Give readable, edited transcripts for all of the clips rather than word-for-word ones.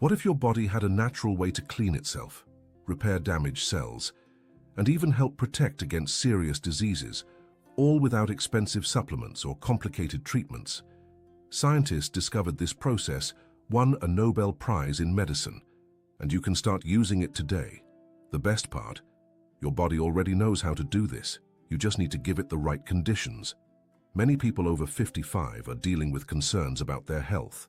What if your body had a natural way to clean itself, repair damaged cells, and even help protect against serious diseases, all without expensive supplements or complicated treatments? Scientists discovered this process, won a Nobel Prize in medicine, and you can start using it today. The best part, your body already knows how to do this. You just need to give it the right conditions. Many people over 55 are dealing with concerns about their health.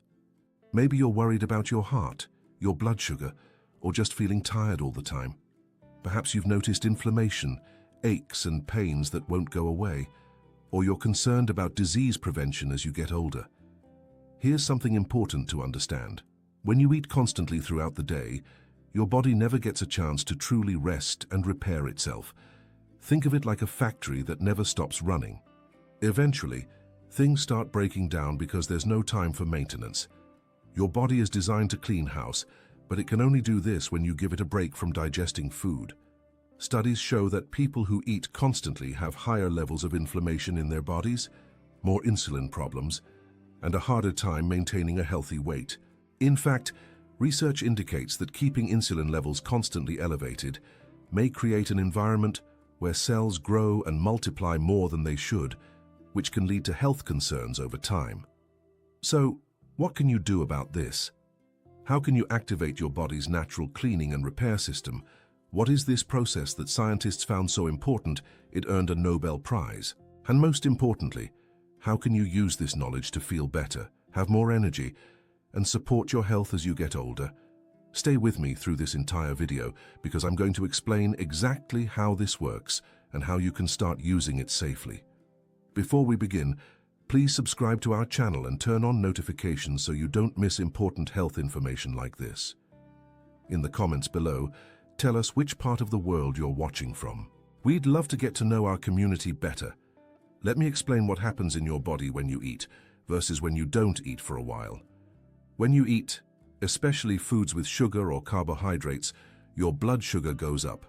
Maybe you're worried about your heart, your blood sugar, or just feeling tired all the time. Perhaps you've noticed inflammation, aches and pains that won't go away, or you're concerned about disease prevention as you get older. Here's something important to understand. When you eat constantly throughout the day, your body never gets a chance to truly rest and repair itself. Think of it like a factory that never stops running. Eventually, things start breaking down because there's no time for maintenance. Your body is designed to clean house, but it can only do this when you give it a break from digesting food. Studies show that people who eat constantly have higher levels of inflammation in their bodies, more insulin problems, and a harder time maintaining a healthy weight. In fact, research indicates that keeping insulin levels constantly elevated may create an environment where cells grow and multiply more than they should, which can lead to health concerns over time. So, what can you do about this? How can you activate your body's natural cleaning and repair system? What is this process that scientists found so important it earned a Nobel Prize? And most importantly, how can you use this knowledge to feel better, have more energy, and support your health as you get older? Stay with me through this entire video because I'm going to explain exactly how this works and how you can start using it safely. Before we begin, please subscribe to our channel and turn on notifications so you don't miss important health information like this. In the comments below, tell us which part of the world you're watching from. We'd love to get to know our community better. Let me explain what happens in your body when you eat versus when you don't eat for a while. When you eat, especially foods with sugar or carbohydrates, your blood sugar goes up.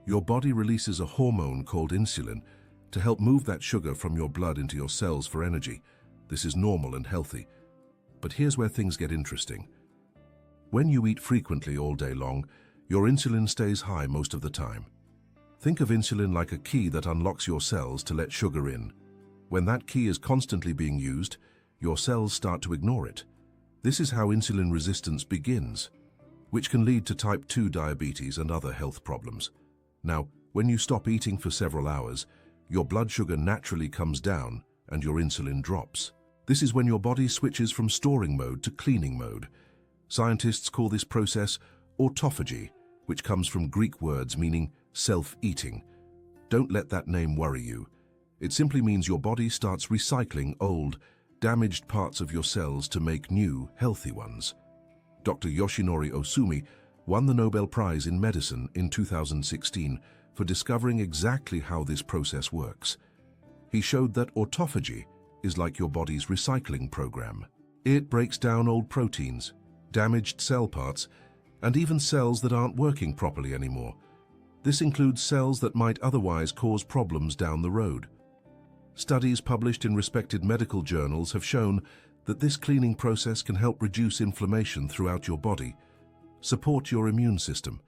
Your body releases a hormone called insulin to help move that sugar from your blood into your cells for energy. This is normal and healthy. But here's where things get interesting. When you eat frequently all day long, your insulin stays high most of the time. Think of insulin like a key that unlocks your cells to let sugar in. When that key is constantly being used, your cells start to ignore it. This is how insulin resistance begins, which can lead to type 2 diabetes and other health problems. Now, when you stop eating for several hours, your blood sugar naturally comes down and your insulin drops. This is when your body switches from storing mode to cleaning mode. Scientists call this process autophagy, which comes from Greek words meaning self-eating. Don't let that name worry you. It simply means your body starts recycling old, damaged parts of your cells to make new, healthy ones. Dr. Yoshinori Ohsumi won the Nobel Prize in Medicine in 2016 for discovering exactly how this process works. He showed that autophagy is like your body's recycling program. It breaks down old proteins, damaged cell parts, and even cells that aren't working properly anymore. This includes cells that might otherwise cause problems down the road. Studies published in respected medical journals have shown that this cleaning process can help reduce inflammation throughout your body, support your immune system,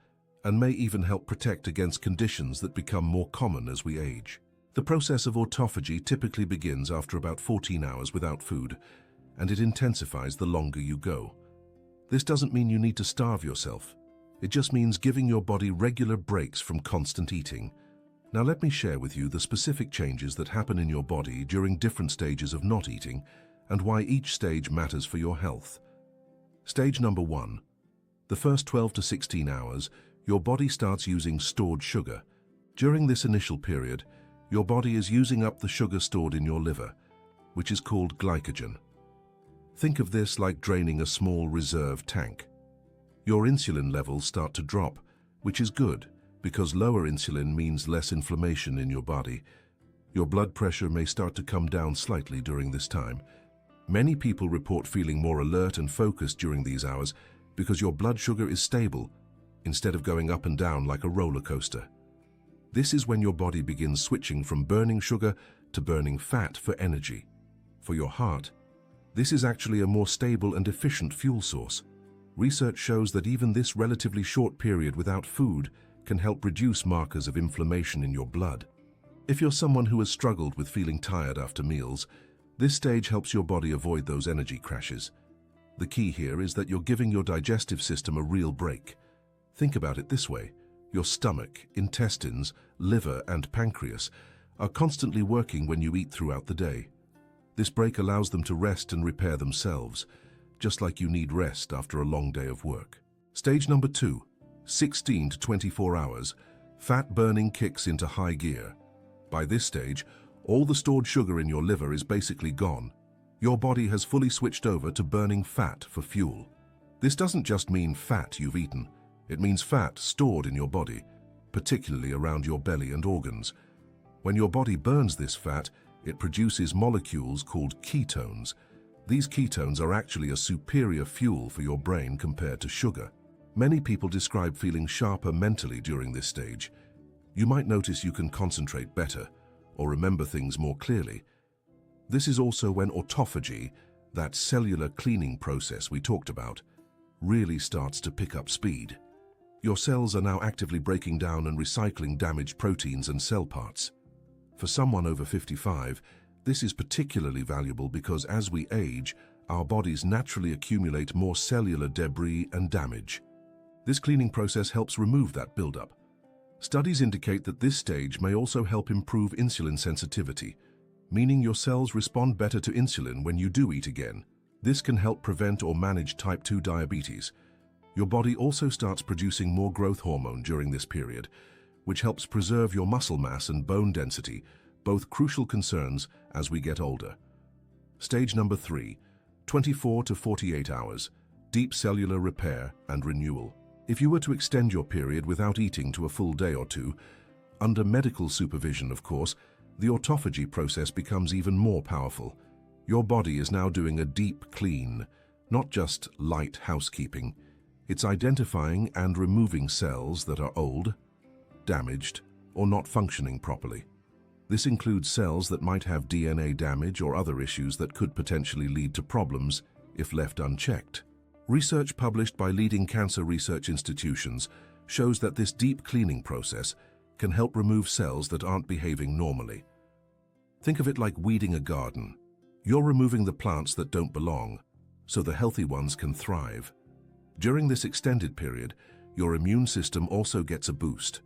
and may even help protect against conditions that become more common as we age. The process of autophagy typically begins after about 14 hours without food, and it intensifies the longer you go. This doesn't mean you need to starve yourself. It just means giving your body regular breaks from constant eating. Now let me share with you the specific changes that happen in your body during different stages of not eating and why each stage matters for your health. Stage number 1. The first 12 to 16 hours, your body starts using stored sugar. During this initial period, your body is using up the sugar stored in your liver, which is called glycogen. Think of this like draining a small reserve tank. Your insulin levels start to drop, which is good because lower insulin means less inflammation in your body. Your blood pressure may start to come down slightly during this time. Many people report feeling more alert and focused during these hours because your blood sugar is stable instead of going up and down like a roller coaster. This is when your body begins switching from burning sugar to burning fat for energy. For your heart, this is actually a more stable and efficient fuel source. Research shows that even this relatively short period without food can help reduce markers of inflammation in your blood. If you're someone who has struggled with feeling tired after meals, this stage helps your body avoid those energy crashes. The key here is that you're giving your digestive system a real break. Think about it this way. Your stomach, intestines, liver, and pancreas are constantly working when you eat throughout the day. This break allows them to rest and repair themselves, just like you need rest after a long day of work. Stage number 2, 16 to 24 hours, fat burning kicks into high gear. By this stage, all the stored sugar in your liver is basically gone. Your body has fully switched over to burning fat for fuel. This doesn't just mean fat you've eaten. It means fat stored in your body, particularly around your belly and organs. When your body burns this fat, it produces molecules called ketones. These ketones are actually a superior fuel for your brain compared to sugar. Many people describe feeling sharper mentally during this stage. You might notice you can concentrate better or remember things more clearly. This is also when autophagy, that cellular cleaning process we talked about, really starts to pick up speed. Your cells are now actively breaking down and recycling damaged proteins and cell parts. For someone over 55, this is particularly valuable because as we age, our bodies naturally accumulate more cellular debris and damage. This cleaning process helps remove that buildup. Studies indicate that this stage may also help improve insulin sensitivity, meaning your cells respond better to insulin when you do eat again. This can help prevent or manage type 2 diabetes. Your body also starts producing more growth hormone during this period, which helps preserve your muscle mass and bone density, both crucial concerns as we get older. Stage number 3, 24 to 48 hours, deep cellular repair and renewal. If you were to extend your period without eating to a full day or two, under medical supervision, of course, the autophagy process becomes even more powerful. Your body is now doing a deep clean, not just light housekeeping. It's identifying and removing cells that are old, damaged, or not functioning properly. This includes cells that might have DNA damage or other issues that could potentially lead to problems if left unchecked. Research published by leading cancer research institutions shows that this deep cleaning process can help remove cells that aren't behaving normally. Think of it like weeding a garden. You're removing the plants that don't belong, so the healthy ones can thrive. During this extended period, your immune system also gets a boost.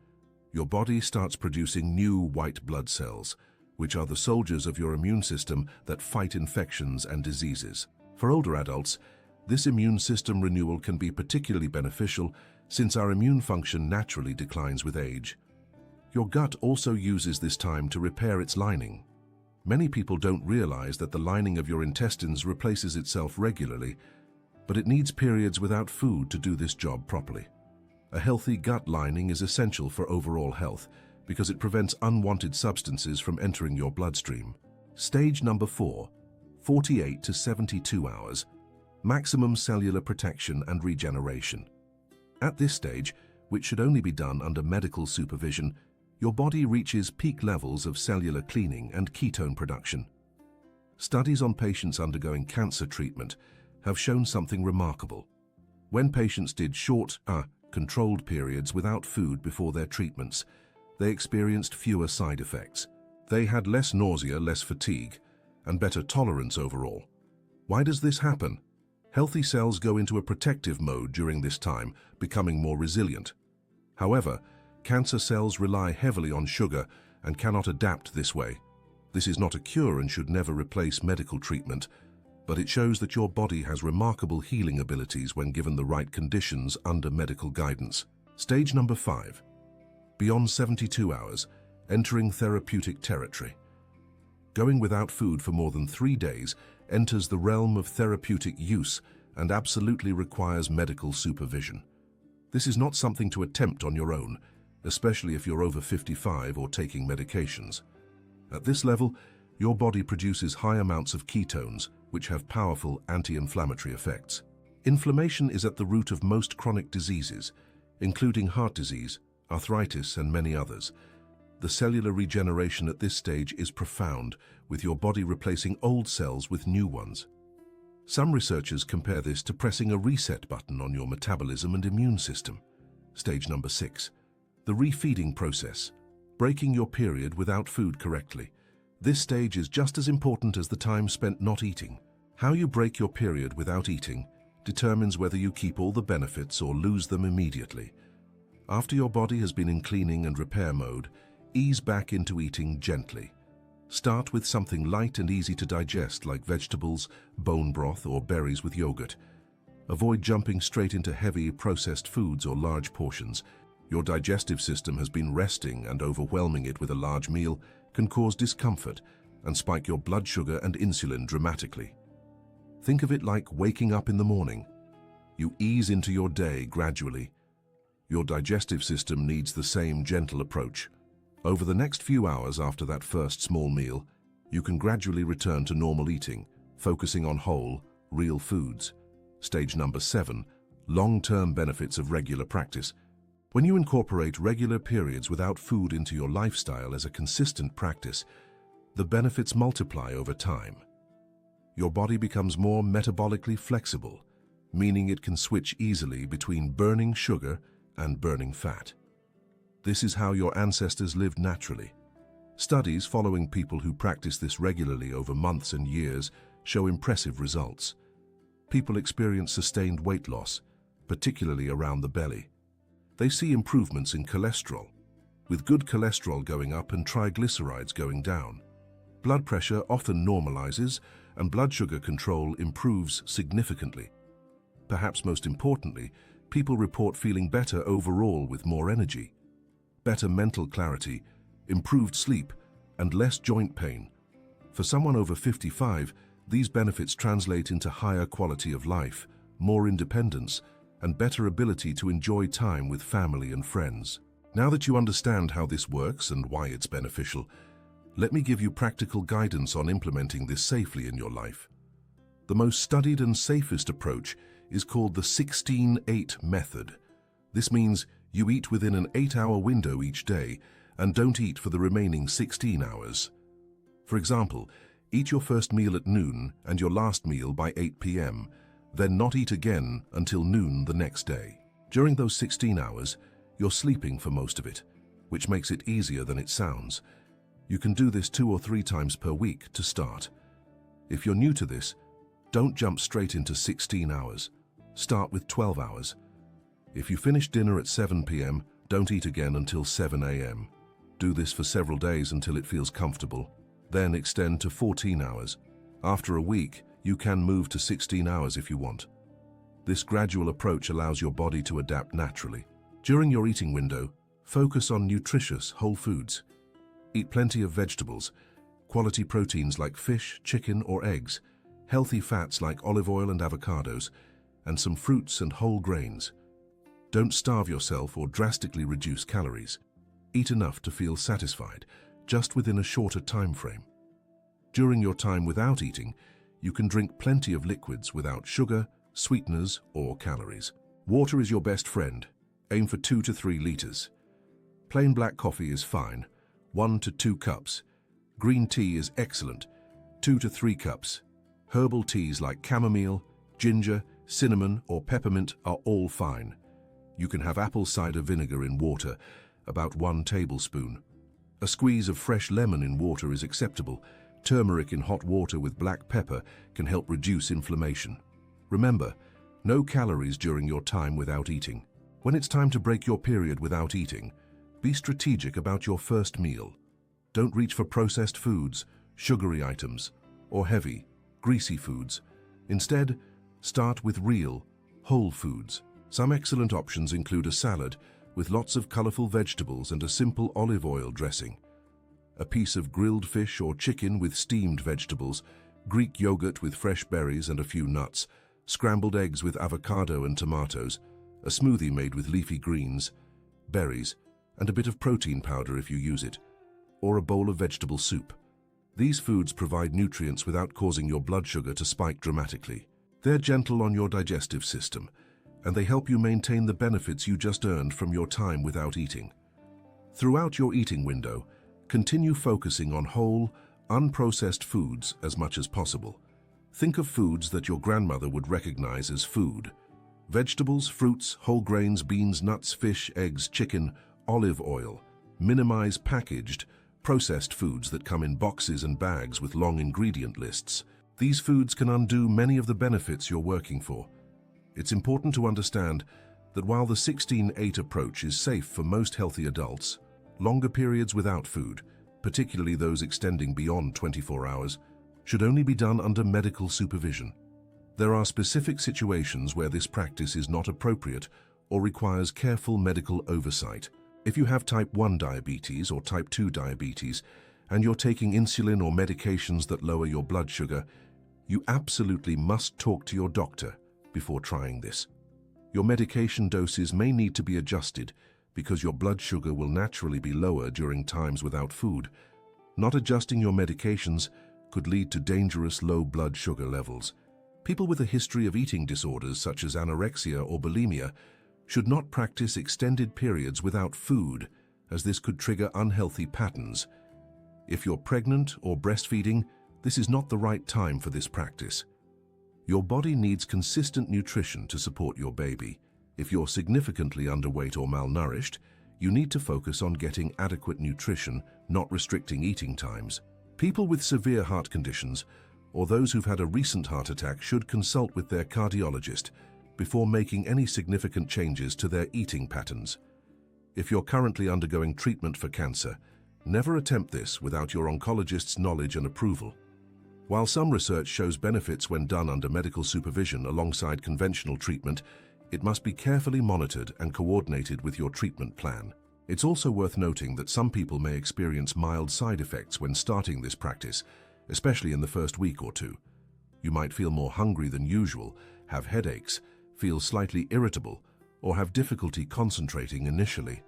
Your body starts producing new white blood cells, which are the soldiers of your immune system that fight infections and diseases. For older adults, this immune system renewal can be particularly beneficial since our immune function naturally declines with age. Your gut also uses this time to repair its lining. Many people don't realize that the lining of your intestines replaces itself regularly, but it needs periods without food to do this job properly. A healthy gut lining is essential for overall health because it prevents unwanted substances from entering your bloodstream. Stage number 4, 48 to 72 hours, maximum cellular protection and regeneration. At this stage, which should only be done under medical supervision, your body reaches peak levels of cellular cleaning and ketone production. Studies on patients undergoing cancer treatment have shown something remarkable. When patients did short, controlled periods without food before their treatments, they experienced fewer side effects. They had less nausea, less fatigue, and better tolerance overall. Why does this happen? Healthy cells go into a protective mode during this time, becoming more resilient. However, cancer cells rely heavily on sugar and cannot adapt this way. This is not a cure and should never replace medical treatment, but it shows that your body has remarkable healing abilities when given the right conditions under medical guidance. Stage number 5. Beyond 72 hours, entering therapeutic territory. Going without food for more than 3 days enters the realm of therapeutic use and absolutely requires medical supervision. This is not something to attempt on your own, especially if you're over 55 or taking medications. At this level, your body produces high amounts of ketones, which have powerful anti-inflammatory effects. Inflammation is at the root of most chronic diseases, including heart disease, arthritis, and many others. The cellular regeneration at this stage is profound, with your body replacing old cells with new ones. Some researchers compare this to pressing a reset button on your metabolism and immune system. Stage number 6. The refeeding process. Breaking your period without food correctly. This stage is just as important as the time spent not eating. How you break your period without eating determines whether you keep all the benefits or lose them immediately. After your body has been in cleaning and repair mode, ease back into eating gently. Start with something light and easy to digest like vegetables, bone broth, or berries with yogurt. Avoid jumping straight into heavy processed foods or large portions. Your digestive system has been resting, and overwhelming it with a large meal can cause discomfort and spike your blood sugar and insulin dramatically. Think of it like waking up in the morning. You ease into your day gradually. Your digestive system needs the same gentle approach. Over the next few hours after that first small meal, you can gradually return to normal eating, focusing on whole, real foods. Stage number 7. Long-term benefits of regular practice. When you incorporate regular periods without food into your lifestyle as a consistent practice, the benefits multiply over time. Your body becomes more metabolically flexible, meaning it can switch easily between burning sugar and burning fat. This is how your ancestors lived naturally. Studies following people who practice this regularly over months and years show impressive results. People experience sustained weight loss, particularly around the belly. They see improvements in cholesterol, with good cholesterol going up and triglycerides going down. Blood pressure often normalizes, and blood sugar control improves significantly. Perhaps most importantly, people report feeling better overall with more energy, better mental clarity, improved sleep, and less joint pain. For someone over 55, these benefits translate into higher quality of life, more independence, and better ability to enjoy time with family and friends. Now that you understand how this works and why it's beneficial, let me give you practical guidance on implementing this safely in your life. The most studied and safest approach is called the 16-8 method. This means you eat within an 8-hour window each day and don't eat for the remaining 16 hours. For example, eat your first meal at noon and your last meal by 8 p.m., then not eat again until noon the next day. During those 16 hours, you're sleeping for most of it, which makes it easier than it sounds. You can do this 2 or 3 times per week to start. If you're new to this, don't jump straight into 16 hours. Start with 12 hours. If you finish dinner at 7 p.m., don't eat again until 7 a.m. Do this for several days until it feels comfortable. Then extend to 14 hours. After a week, you can move to 16 hours if you want. This gradual approach allows your body to adapt naturally. During your eating window, focus on nutritious whole foods. Eat plenty of vegetables, quality proteins like fish, chicken, or eggs, healthy fats like olive oil and avocados, and some fruits and whole grains. Don't starve yourself or drastically reduce calories. Eat enough to feel satisfied, just within a shorter time frame. During your time without eating, you can drink plenty of liquids without sugar, sweeteners, or calories. Water is your best friend. Aim for 2 to 3 liters. Plain black coffee is fine, 1 to 2 cups. Green tea is excellent, 2 to 3 cups. Herbal teas like chamomile, ginger, cinnamon, or peppermint are all fine. You can have apple cider vinegar in water, about 1 tablespoon. A squeeze of fresh lemon in water is acceptable. Turmeric in hot water with black pepper can help reduce inflammation. Remember, no calories during your time without eating. When it's time to break your period without eating, be strategic about your first meal. Don't reach for processed foods, sugary items, or heavy, greasy foods. Instead, start with real, whole foods. Some excellent options include a salad with lots of colorful vegetables and a simple olive oil dressing, a piece of grilled fish or chicken with steamed vegetables, Greek yogurt with fresh berries and a few nuts, scrambled eggs with avocado and tomatoes, a smoothie made with leafy greens, berries, and a bit of protein powder if you use it, or a bowl of vegetable soup. These foods provide nutrients without causing your blood sugar to spike dramatically. They're gentle on your digestive system, and they help you maintain the benefits you just earned from your time without eating. Throughout your eating window, continue focusing on whole, unprocessed foods as much as possible. Think of foods that your grandmother would recognize as food. Vegetables, fruits, whole grains, beans, nuts, fish, eggs, chicken, olive oil. Minimize packaged, processed foods that come in boxes and bags with long ingredient lists. These foods can undo many of the benefits you're working for. It's important to understand that while the 16-8 approach is safe for most healthy adults, longer periods without food, particularly those extending beyond 24 hours, should only be done under medical supervision. There are specific situations where this practice is not appropriate or requires careful medical oversight. If you have type 1 diabetes or type 2 diabetes, and you're taking insulin or medications that lower your blood sugar, you absolutely must talk to your doctor before trying this. Your medication doses may need to be adjusted because your blood sugar will naturally be lower during times without food. Not adjusting your medications could lead to dangerous low blood sugar levels. People with a history of eating disorders such as anorexia or bulimia should not practice extended periods without food, as this could trigger unhealthy patterns. If you're pregnant or breastfeeding, this is not the right time for this practice. Your body needs consistent nutrition to support your baby. If you're significantly underweight or malnourished, you need to focus on getting adequate nutrition, not restricting eating times. People with severe heart conditions or those who've had a recent heart attack should consult with their cardiologist before making any significant changes to their eating patterns. If you're currently undergoing treatment for cancer, never attempt this without your oncologist's knowledge and approval. While some research shows benefits when done under medical supervision alongside conventional treatment, it must be carefully monitored and coordinated with your treatment plan. It's also worth noting that some people may experience mild side effects when starting this practice, especially in the first week or two. You might feel more hungry than usual, have headaches, feel slightly irritable, or have difficulty concentrating initially.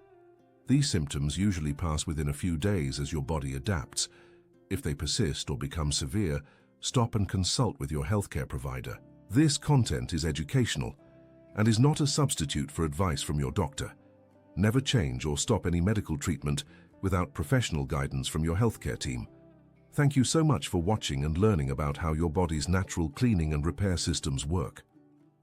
These symptoms usually pass within a few days as your body adapts. If they persist or become severe, stop and consult with your healthcare provider. This content is educational and is not a substitute for advice from your doctor. Never change or stop any medical treatment without professional guidance from your healthcare team. Thank you so much for watching and learning about how your body's natural cleaning and repair systems work.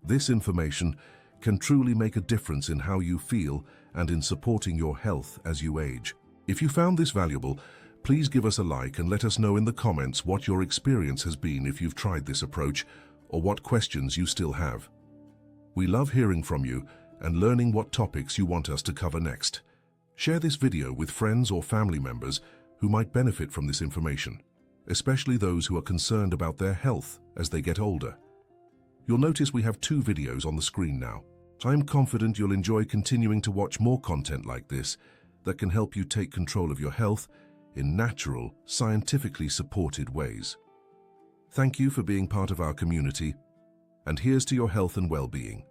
This information can truly make a difference in how you feel and in supporting your health as you age. If you found this valuable, please give us a like and let us know in the comments what your experience has been if you've tried this approach or what questions you still have. We love hearing from you and learning what topics you want us to cover next. Share this video with friends or family members who might benefit from this information, especially those who are concerned about their health as they get older. You'll notice we have 2 videos on the screen now. I'm confident you'll enjoy continuing to watch more content like this that can help you take control of your health in natural, scientifically supported ways. Thank you for being part of our community, and here's to your health and well-being.